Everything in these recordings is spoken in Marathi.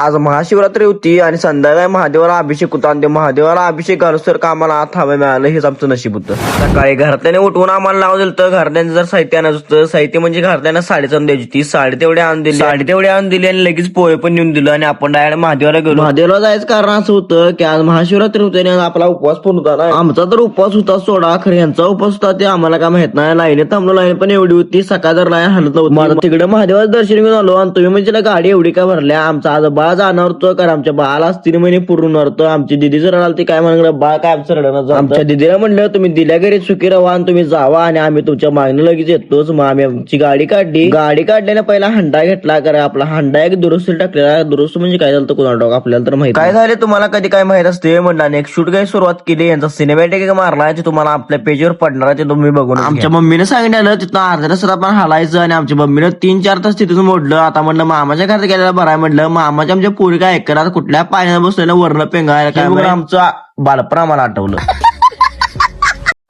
आज महाशिवरात्री होती आणि संध्याकाळी महादेवाला अभिषेक होता आणि ते महादेवाला अभिषेक घालूसर का आम्हाला आत हवं मिळालं हेच आमचं नशीब होतं. सकाळी घरातल्याने उठवून आम्हाला नाव दिलं तर घरातल्याने जर साहित्य आणायचं होतं. साहित्य म्हणजे घरातल्यानं साडीच आणून द्यायची ती साडी तेवढी आणून दिली आणि लगेच पोहे पण नेऊन दिलं आणि आपण डायरेक्ट महादेवाला गेलो. महादेवाला जायचं कारण असं होतं की आज महाशिवरात्री होते आणि आपला उपवास पण होता ना. आमचा तर उपवास होता सोडा, खरं यांचा उपवास होता ते आम्हाला काय माहित नाही. लाईन थांबलो, लाईन पण एवढी होती सकाळ जर लाईन हलत नव्हती. माझं तिकडे महादेवाचं दर्शन घेऊन आलो आणि तुम्ही म्हणजे गाडी एवढी काय भरल्या. आमचा आज बाळ जाणार होतं कारण आमच्या बाळाला 3 महिने पूर्ण होतं. आमची दिदी जर रडाल ती काय म्हणलं बाळ काय आमचं रडणार. आमच्या दिदीला म्हणलं तुम्ही दिल्या घरी सुखी राहा आणि तुम्ही जावा आणि आम्ही तुमच्या मागणी लगेच येतोच. मग आम्ही आमची गाडी काढल्याने पहिला हंडा घेतला कारण आपला हंडा एक दुरुस्ती टाकलेला. दुरुस्त म्हणजे काय झालं कुणाला आपल्याला तर माहिती काय झालं. तुम्हाला कधी काय माहित असते म्हणलं एक शूट काही सुरुवात केली यांचा सिनेमॅटिक मारला ते तुम्हाला आपल्या पेजवर पडणार ते तुम्ही बघून. आमच्या मम्मीने सांगितलं तिथं अर्ध्या तासात आपण हलायचं आणि आमच्या मम्मीनं 3-4 तास तिथून मोडलं. आता म्हणलं मामाच्या घरात गेल्याला बरं आहे म्हणलं. मामाच्या आमच्या पोरी काय ऐकणार कुठल्या पाण्यात बसलेलं वरण पेंगायला काय आमचं बालपण आम्हाला आठवलं.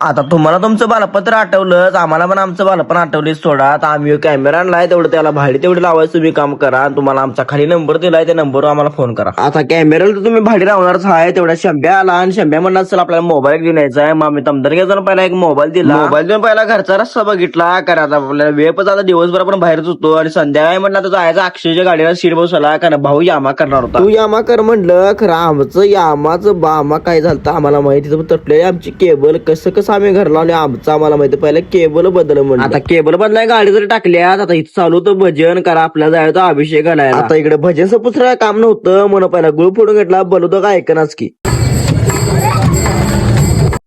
आता तुम्हाला तुमचं बालपत्र आठवलंच, आम्हाला पण आमचं बालपण आठवले सोडा. आता आम्ही कॅमेरा आणलाय तेवढं त्याला भाडी तेवढी लावायचं तुम्ही काम करा. तुम्हाला आमचा खाली नंबर दिलाय त्या नंबरवर आम्हाला फोन करा. आता कॅमेराला तर तुम्ही भाडी लावणारच आहे. तेवढा शंभ्या आला आणि शंभ्या म्हणला चल आपल्याला मोबाईल घेऊन यायचा आहे. मग आम्ही तमदर घेऊन पहिला एक मोबाईल दिला. मोबाईल देऊन पहिला घरचा रस्ता बघितला कारण आता आपल्याला वेळ पण आता दिवसभर आपण बाहेरच होतो आणि संध्याकाळी म्हणलं तर जायचं अक्षयच्या गाडीला सीट बसवला कारण भाऊ यामा करणार होता. तू यामा कर म्हणलं खरं आमचं यामाचं बामा काय झालं आम्हाला माहिती तटले. आमची केबल कसं आम्ही घर लावले आमचं आम्हाला माहिती. पहिला केबल बदल म्हणून आता केबल बदलाय गाडी जरी टाकल्यात. आता इथं चालू होतं भजन करा आपल्याला जायचं अभिषेक घालायला. आता इकडे भजन सपुसरा काम नव्हतं म्हणून पहिला गुळ फोडून घेतला. बोलवतो का ऐकनाच की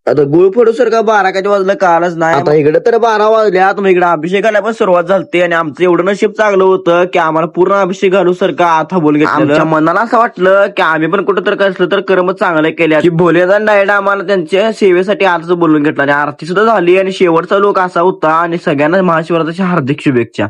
आता गुळ फोडू सारखा 12 काय वाजलं कालच नाही. आता इकडे तर 12 वाजल्यात. मग इकडे अभिषेकाला पण सुरुवात झाली आणि आमचं एवढं नशीब चांगलं होतं की आम्हाला पूर्ण अभिषेक घालू सारखं आता बोल घेतलं. आमच्या मनाला असं वाटलं की आम्ही पण कुठं तर कसलं तर कर्म चांगलं केल्या की भोलेदा डायरेक्ट आम्हाला त्यांच्या सेवेसाठी आजच बोलून घेतलं आणि आरती सुद्धा झाली आणि शेवटचा लोक असा होता आणि सगळ्यांना महाशिवरात्राच्या हार्दिक शुभेच्छा.